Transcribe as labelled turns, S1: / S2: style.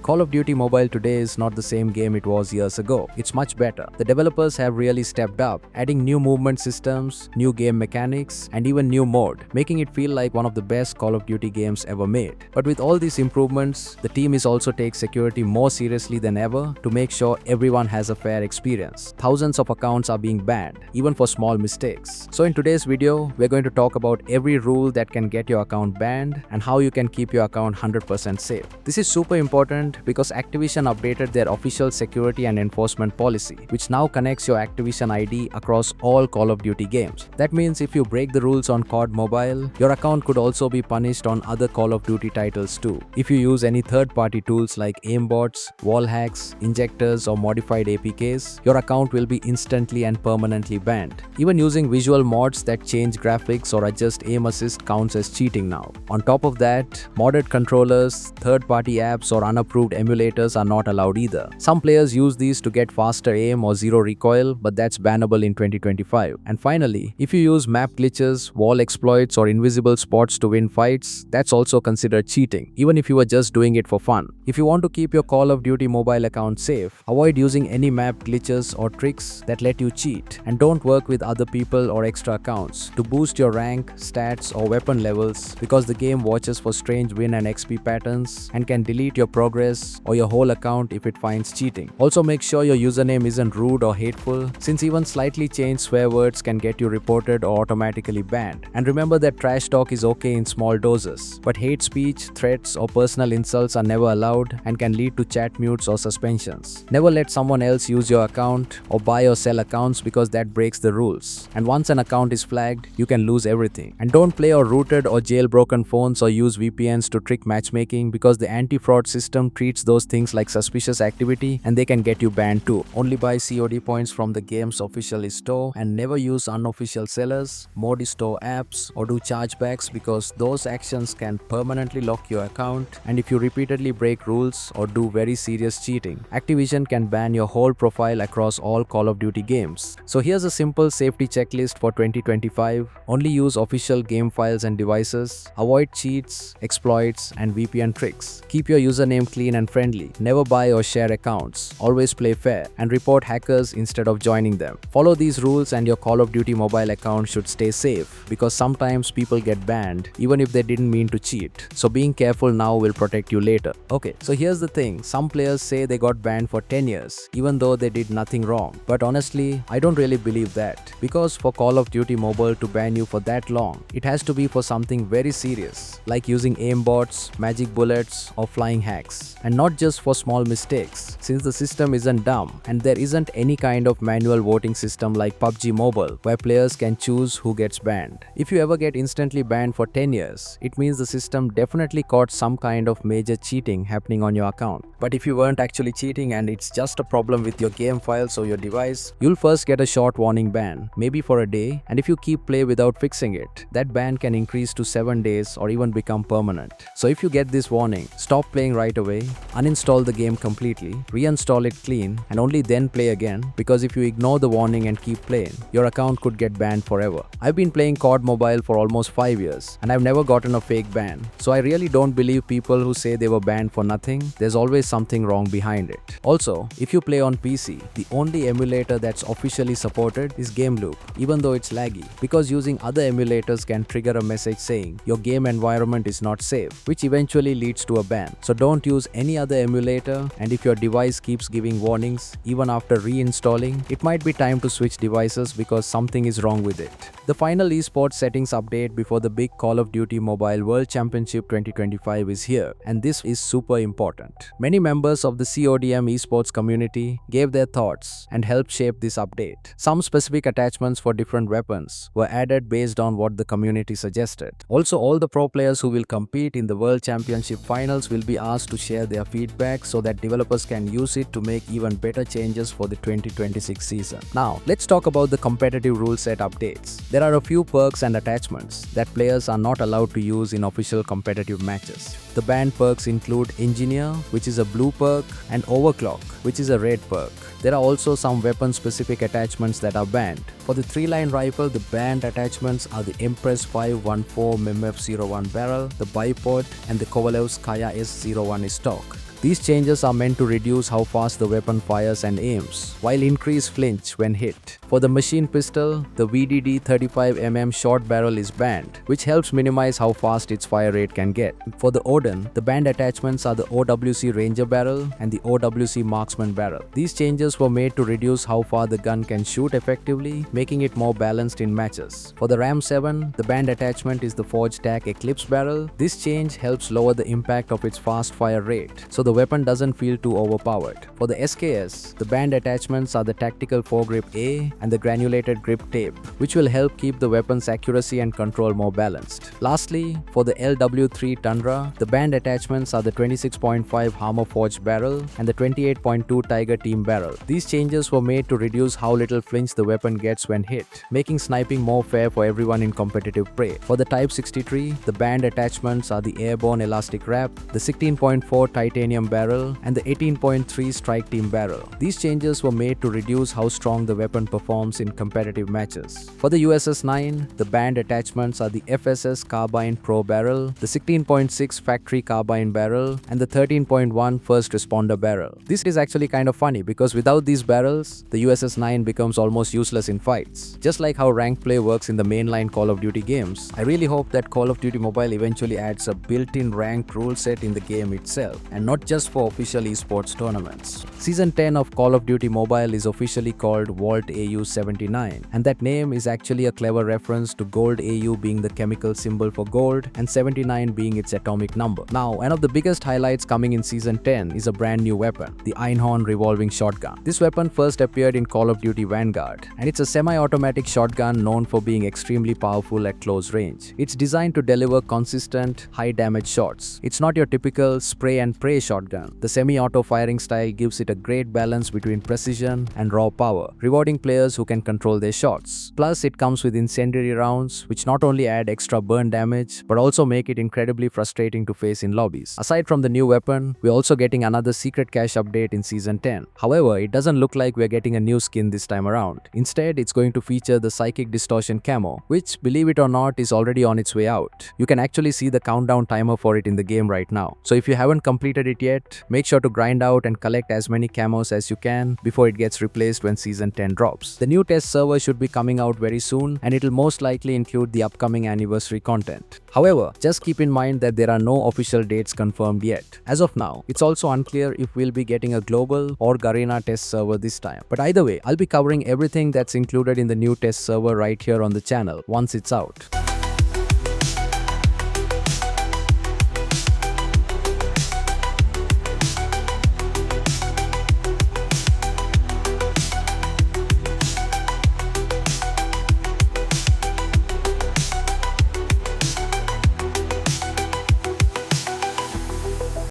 S1: Call of Duty Mobile today is not the same game it was years ago. It's much better. The developers have really stepped up, adding new movement systems, new game mechanics, and even new mode, making it feel like one of the best Call of Duty games ever made. But with all these improvements, the team is also take security more seriously than ever to make sure everyone has a fair experience. Thousands of accounts are being banned, even for small mistakes. So in today's video, we're going to talk about every rule that can get your account banned and how you can keep your account 100% safe. This is super important because Activision updated their official security and enforcement policy, which now connects your Activision ID across all Call of Duty games. That means if you break the rules on COD Mobile, your account could also be punished on other Call of Duty titles too. If you use any third-party tools like aimbots, wall hacks, injectors, or modified APKs, your account will be instantly and permanently banned. Even using visual mods that change graphics or adjust aim assist counts as cheating now. On top of that, modded controllers, third-party apps, or unapproved emulators are not allowed either. Some players use these to get faster aim or zero recoil, but that's bannable in 2025. And finally, if you use map glitches, wall exploits, or invisible spots to win fights, that's also considered cheating, even if you were just doing it for fun. If you want to keep your Call of Duty Mobile account safe, avoid using any map glitches or tricks that let you cheat, and don't work with other people or extra accounts to boost your rank, stats, or weapon levels, because the game watches for strange win and XP patterns and can delete your progress or your whole account if it finds cheating. Also, make sure your username isn't rude or hateful, since even slightly changed swear words can get you reported or automatically banned. And remember that trash talk is okay in small doses, but hate speech, threats, or personal insults are never allowed and can lead to chat mutes or suspensions. Never let someone else use your account or buy or sell accounts, because that breaks the rules. And once an account is flagged, you can lose everything. And don't play or rooted or jailbroken phones or use VPNs to trick matchmaking, because the anti-fraud system treats those things like suspicious activity and they can get you banned too. Only buy COD points from the game's official store, and never use unofficial sellers, mod store apps, or do chargebacks, because those actions can permanently lock your account. And if you repeatedly break rules or do very serious cheating, Activision can ban your whole profile across all Call of Duty games. So here's a simple safety checklist for 2025. Only use official game files and devices. Avoid cheats, exploits, and VPN tricks. Keep your username clean and friendly. Never buy or share accounts. Always play fair, and report hackers instead of joining them. Follow these rules and your Call of Duty Mobile account should stay safe, because sometimes people get banned even if they didn't mean to cheat. So being careful now will protect you later. Okay, so here's the thing. Some players say they got banned for 10 years, even though they did nothing wrong. But honestly, I don't really believe that, because for Call of Duty Mobile to ban you for that long, it has to be for something very serious, like using aimbots, magic bullets, or flying hacks, and not just for small mistakes, since the system isn't dumb and there isn't any kind of manual voting system like PUBG Mobile where players can choose who gets banned. If you ever get instantly banned for 10 years, it means the system definitely caught some kind of major cheating happening on your account. But if you weren't actually cheating and it's just a problem with your game files or your device, you'll first get a short warning ban, maybe for a day, and if you keep play without fixing it, that ban can increase to 7 days or even become permanent. So if you get this warning, stop playing right away, uninstall the game completely, reinstall it clean, and only then play again, because if you ignore the warning and keep playing, your account could get banned forever. I've been playing COD Mobile for almost 5 years, and I've never gotten a fake ban, so I really don't believe people who say they were banned for nothing. There's always something wrong behind it. Also, if you play on PC, the only emulator that's officially supported is GameLoop, even though it's laggy, because using other emulators can trigger a message saying your game environment is not safe, which eventually leads to a ban. So don't use any other emulator, and if your device keeps giving warnings even after reinstalling, it might be time to switch devices, because something is wrong with it. The final esports settings update before the big Call of Duty Mobile World Championship 2025 is here, and this is super important. Many members of the CODM esports community gave their thoughts and helped shape this update. Some specific attachments for different weapons were added based on what the community suggested. Also, all the pro players who will compete in the World Championship finals will be asked to share their feedback so that developers can use it to make even better changes for the 2026 season. Now, let's talk about the competitive rule set updates. There are a few perks and attachments that players are not allowed to use in official competitive matches. The banned perks include Engineer, which is a blue perk, and Overclock, which is a red perk. There are also some weapon-specific attachments that are banned. For the 3-line rifle, the banned attachments are the Empress 514 MF01 barrel, the bipod, and the Kovalevskaya S01 stock. These changes are meant to reduce how fast the weapon fires and aims, while increase flinch when hit. For the machine pistol, the VDD 35mm short barrel is banned, which helps minimize how fast its fire rate can get. For the Odin, the banned attachments are the OWC Ranger barrel and the OWC Marksman barrel. These changes were made to reduce how far the gun can shoot effectively, making it more balanced in matches. For the Ram 7, the banned attachment is the Forge Tac Eclipse barrel. This change helps lower the impact of its fast fire rate, so the weapon doesn't feel too overpowered. For the SKS, the banned attachments are the Tactical Foregrip A and the Granulated Grip Tape, which will help keep the weapon's accuracy and control more balanced. Lastly, for the LW3 Tundra, the banned attachments are the 26.5 Hammer Forged barrel and the 28.2 Tiger Team barrel. These changes were made to reduce how little flinch the weapon gets when hit, making sniping more fair for everyone in competitive prey. For the Type 63, the banned attachments are the Airborne Elastic Wrap, the 16.4 Titanium barrel, and the 18.3 Strike Team barrel. These changes were made to reduce how strong the weapon performs in competitive matches. For the USS-9, the banned attachments are the FSS Carbine Pro barrel, the 16.6 Factory Carbine barrel, and the 13.1 First Responder barrel. This is actually kind of funny because without these barrels, the USS-9 becomes almost useless in fights. Just like how rank play works in the mainline Call of Duty games, I really hope that Call of Duty Mobile eventually adds a built-in ranked rule set in the game itself, and not just for official esports tournaments. Season 10 of Call of Duty Mobile is officially called Vault AU 79, and that name is actually a clever reference to gold AU being the chemical symbol for gold and 79 being its atomic number. Now, one of the biggest highlights coming in Season 10 is a brand new weapon, the Einhorn Revolving shotgun. This weapon first appeared in Call of Duty Vanguard, and it's a semi-automatic shotgun known for being extremely powerful at close range. It's designed to deliver consistent, high-damage shots. It's not your typical spray and pray shotgun. The semi-auto firing style gives it a great balance between precision and raw power, rewarding players who can control their shots. Plus, it comes with incendiary rounds, which not only add extra burn damage, but also make it incredibly frustrating to face in lobbies. Aside from the new weapon, we're also getting another secret cache update in Season 10. However, it doesn't look like we're getting a new skin this time around. Instead, it's going to feature the Psychic Distortion camo, which, believe it or not, is already on its way out. You can actually see the countdown timer for it in the game right now. So if you haven't completed it yet, make sure to grind out and collect as many camos as you can before it gets replaced when Season 10 drops. The new test server should be coming out very soon, and it'll most likely include the upcoming anniversary content. However, just keep in mind that there are no official dates confirmed yet. As of now, it's also unclear if we'll be getting a global or Garena test server this time. But either way, I'll be covering everything that's included in the new test server right here on the channel once it's out.